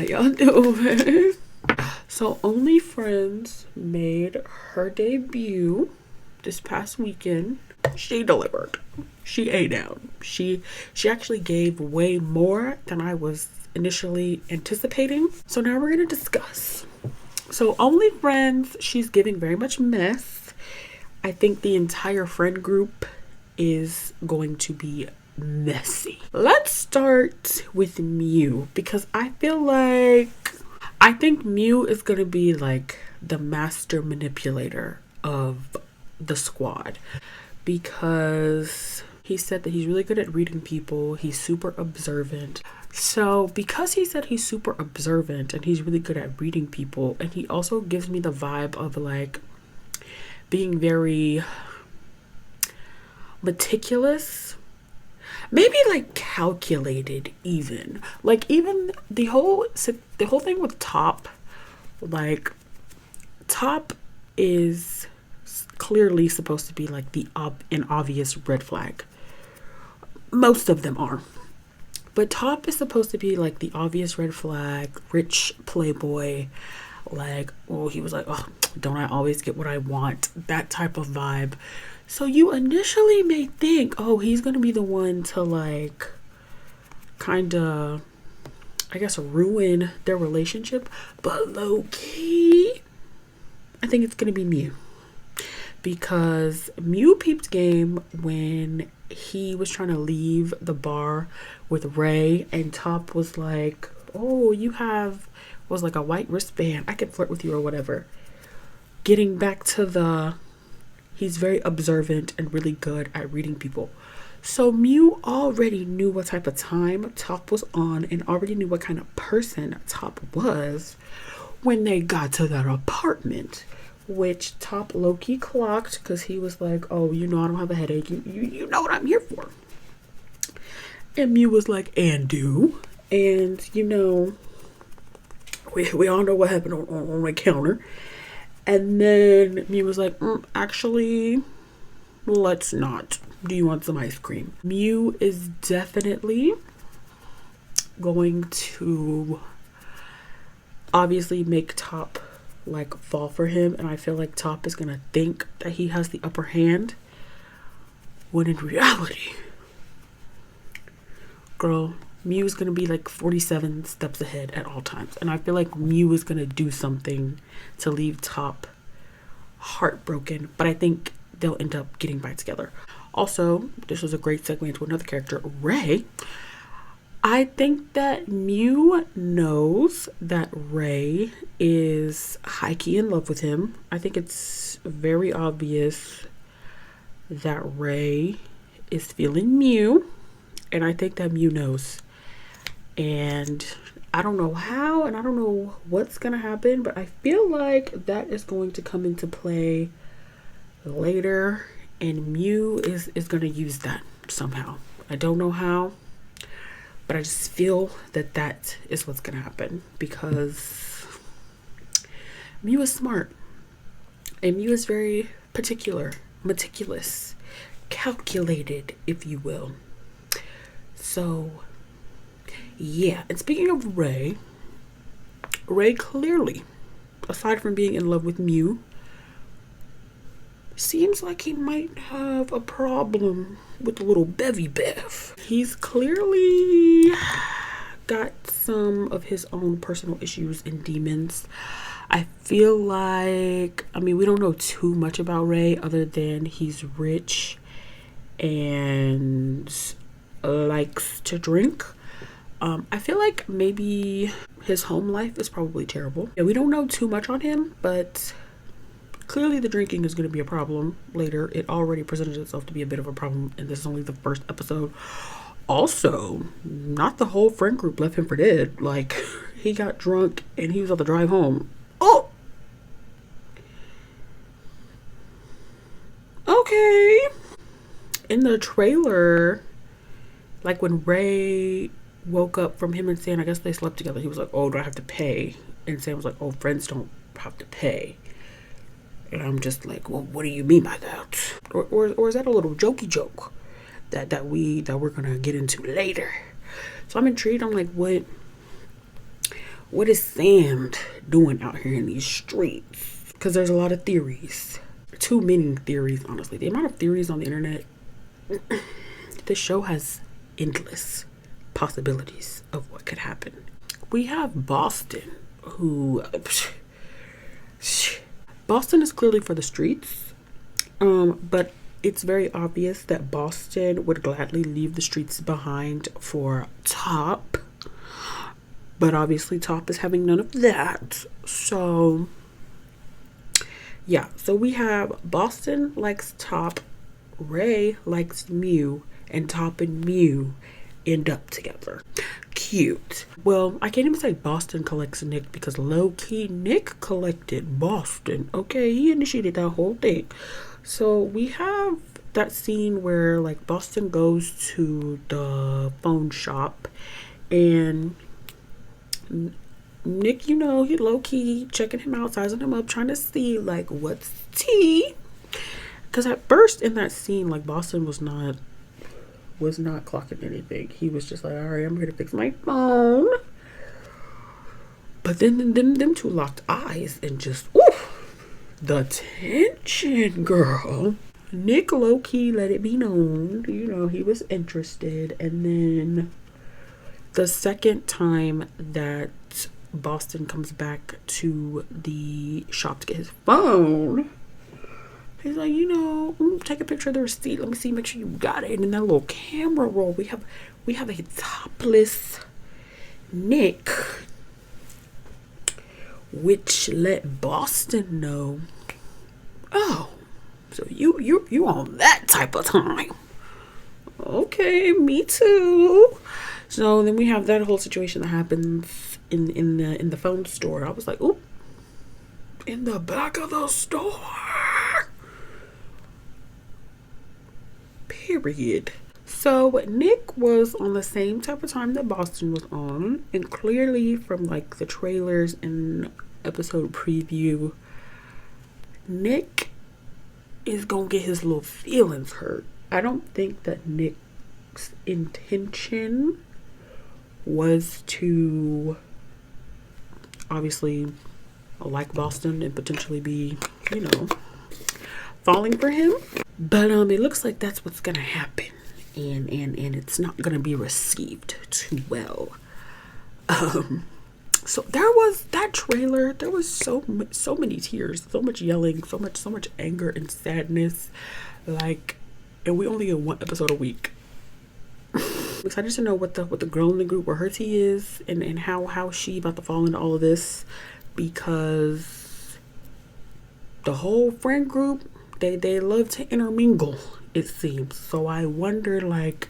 How y'all doing? So OnlyFriends made her debut this past weekend. She delivered. She ate down. She actually gave way more than I was initially anticipating. So now we're gonna discuss. So OnlyFriends, she's giving very much mess. I think the entire friend group is going to be messy. Let's start with Mew because I think Mew is gonna be like the master manipulator of the squad because he said that he's really good at reading people. He's super observant. So because he said he's super observant and he's really good at reading people, and he also gives me the vibe of like being very meticulous, maybe like calculated, even the whole thing with Top, like Top is clearly supposed to be like an obvious red flag. Most of them are, but Top is supposed to be like the obvious red flag, rich playboy, like, oh, he was like, oh, don't I always get what I want, that type of vibe. So you initially may think, oh, he's gonna be the one to like kind of, I guess, ruin their relationship, but low key I think it's gonna be Mew, because Mew peeped game when he was trying to leave the bar with Ray, and Top was like, oh, was like a white wristband, I could flirt with you or whatever. Getting back to he's very observant and really good at reading people. So Mew already knew what type of time Top was on and already knew what kind of person Top was when they got to that apartment, which Top low-key clocked because he was like, oh, I don't have a headache. You know what I'm here for. And Mew was like, and do. And, we all know what happened on the counter. And then Mew was like, actually, let's not. Do you want some ice cream? Mew is definitely going to obviously make Top like fall for him, and I feel like Top is gonna think that he has the upper hand, when in reality, girl, Mew is gonna be like 47 steps ahead at all times, and I feel like Mew is gonna do something to leave Top heartbroken, but I think they'll end up getting back together. Also, this was a great segue into another character, Ray. I think that Mew knows that Ray is high-key in love with him. I think it's very obvious that Ray is feeling Mew, and I think that Mew knows. And I don't know how, and I don't know what's gonna happen, but I feel like that is going to come into play later, and Mew is gonna use that somehow. I don't know how, but I just feel that is what's gonna happen, because Mew is smart, and Mew is very particular, meticulous, calculated, if you will. So yeah, and speaking of Ray clearly, aside from being in love with Mew, seems like he might have a problem with the little Bevy Bev. He's clearly got some of his own personal issues and demons. I feel like, we don't know too much about Ray other than he's rich and likes to drink. I feel like maybe his home life is probably terrible. Yeah, we don't know too much on him, but clearly the drinking is going to be a problem later. It already presented itself to be a bit of a problem, and this is only the first episode. Also, not the whole friend group left him for dead. Like, he got drunk and he was on the drive home. Oh! Okay. In the trailer, like when Ray woke up from him and Sam, I guess they slept together, he was like, oh, do I have to pay? And Sam was like, oh, friends don't have to pay. And I'm just like, well, what do you mean by that? Or is that a little jokey joke that we're gonna get into later? So I'm intrigued. I'm like, what is Sam doing out here in these streets? Because there's a lot of theories. Too many theories, honestly. The amount of theories on the internet, this show has endless possibilities of what could happen. We have Boston, who Boston is clearly for the streets, but it's very obvious that Boston would gladly leave the streets behind for Top, but obviously Top is having none of that. So yeah, so we have Boston likes Top, Ray likes Mew, and Top and Mew end up together. Cute. Well, I can't even say Boston collects Nick, because low-key Nick collected Boston. Okay, he initiated that whole thing. So we have that scene where like Boston goes to the phone shop and Nick, you know, he low-key checking him out, sizing him up, trying to see like what's tea. Because at first in that scene, like Boston was not clocking anything. He was just like, all right, I'm here to fix my phone. But then them two locked eyes and just, oof, the tension, girl. Nick low-key let it be known, you know, he was interested. And then the second time that Boston comes back to the shop to get his phone, he's like, you know, take a picture of the receipt. Let me see, make sure you got it. And in that little camera roll, we have a topless Nick, which let Boston know, oh, so you on that type of time. Okay, me too. So then we have that whole situation that happens in the phone store. I was like, oop, in the back of the store. Period. So Nick was on the same type of time that Boston was on, and clearly from like the trailers and episode preview, Nick is gonna get his little feelings hurt. I don't think that Nick's intention was to obviously like Boston and potentially be, you know, falling for him. But it looks like that's what's gonna happen, and it's not gonna be received too well. So there was that trailer. There was so many tears, so much yelling, so much anger and sadness. Like, and we only get one episode a week. I'm excited to know what the girl in the group, where her tea is, and how she about to fall into all of this, because the whole friend group, they love to intermingle, it seems. So I wonder, like,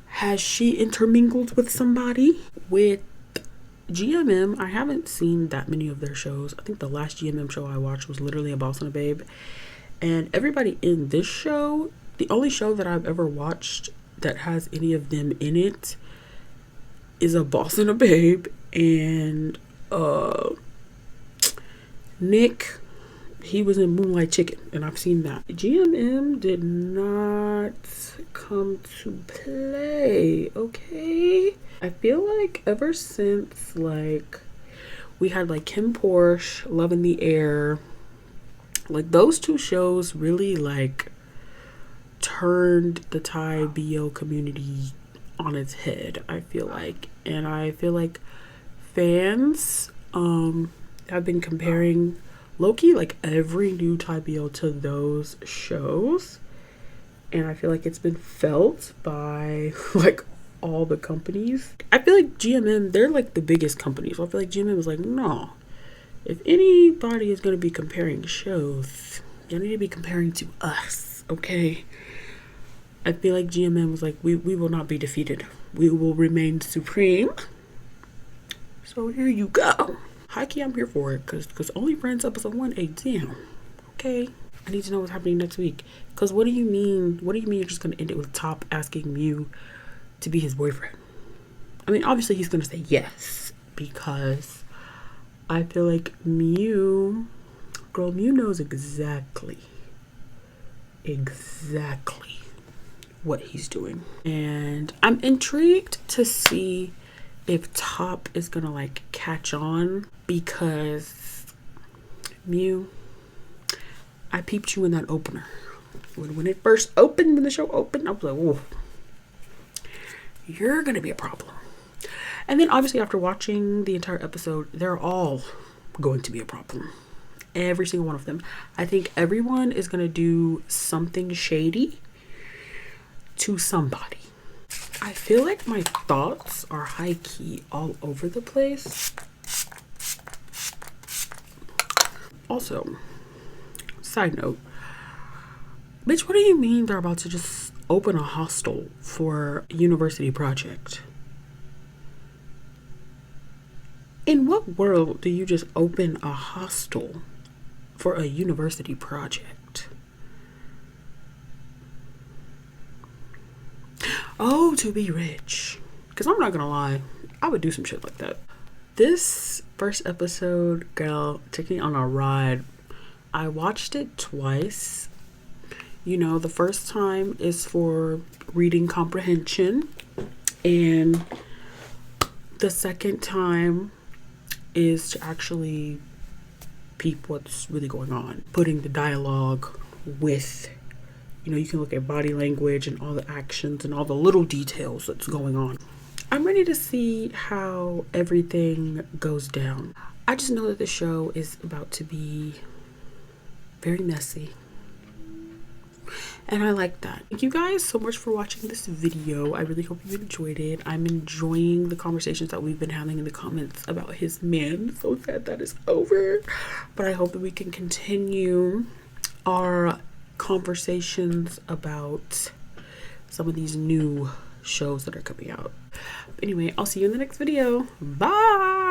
has she intermingled with somebody? With GMM, I haven't seen that many of their shows. I think the last GMM show I watched was literally A Boss and a Babe. And everybody in this show, the only show that I've ever watched that has any of them in it is A Boss and a Babe. And Nick, he was in Moonlight Chicken, and I've seen that. GMM did not come to play, okay? I feel like ever since, like, we had, like, Kim Porsche, Love in the Air, like, those two shows really, like, turned the Thai BL community on its head, I feel like. And I feel like fans have been comparing low-key like every new Thai BL to those shows, and I feel like it's been felt by like all the companies. I feel like GMM, they're like the biggest company, so I feel like GMM was like, no, if anybody is going to be comparing shows, you need to be comparing to us, okay? I feel like GMM was like, we will not be defeated, we will remain supreme. So here you go. High key, I'm here for it, because Only Friends episode 1, damn. Okay, I need to know what's happening next week. Because what do you mean you're just going to end it with Top asking Mew to be his boyfriend? I mean, obviously he's going to say yes, because I feel like Mew knows exactly what he's doing. And I'm intrigued to see if Top is gonna like catch on, because Mew, I peeped you in that opener. When it first opened, when the show opened, I was like, whoa, you're gonna be a problem. And then obviously after watching the entire episode, they're all going to be a problem. Every single one of them. I think everyone is gonna do something shady to somebody. I feel like my thoughts are high-key all over the place. Also, side note, bitch, what do you mean they're about to just open a hostel for a university project? In what world do you just open a hostel for a university project? Oh, to be rich. Because I'm not gonna lie, I would do some shit like that. This first episode, girl, took me on a ride. I watched it twice. You know, the first time is for reading comprehension, and the second time is to actually peep what's really going on. Putting the dialogue with, you know, you can look at body language and all the actions and all the little details that's going on. I'm ready to see how everything goes down. I just know that the show is about to be very messy. And I like that. Thank you guys so much for watching this video. I really hope you enjoyed it. I'm enjoying the conversations that we've been having in the comments about his man. So sad that is over. But I hope that we can continue our conversations about some of these new shows that are coming out. Anyway, I'll see you in the next video. Bye.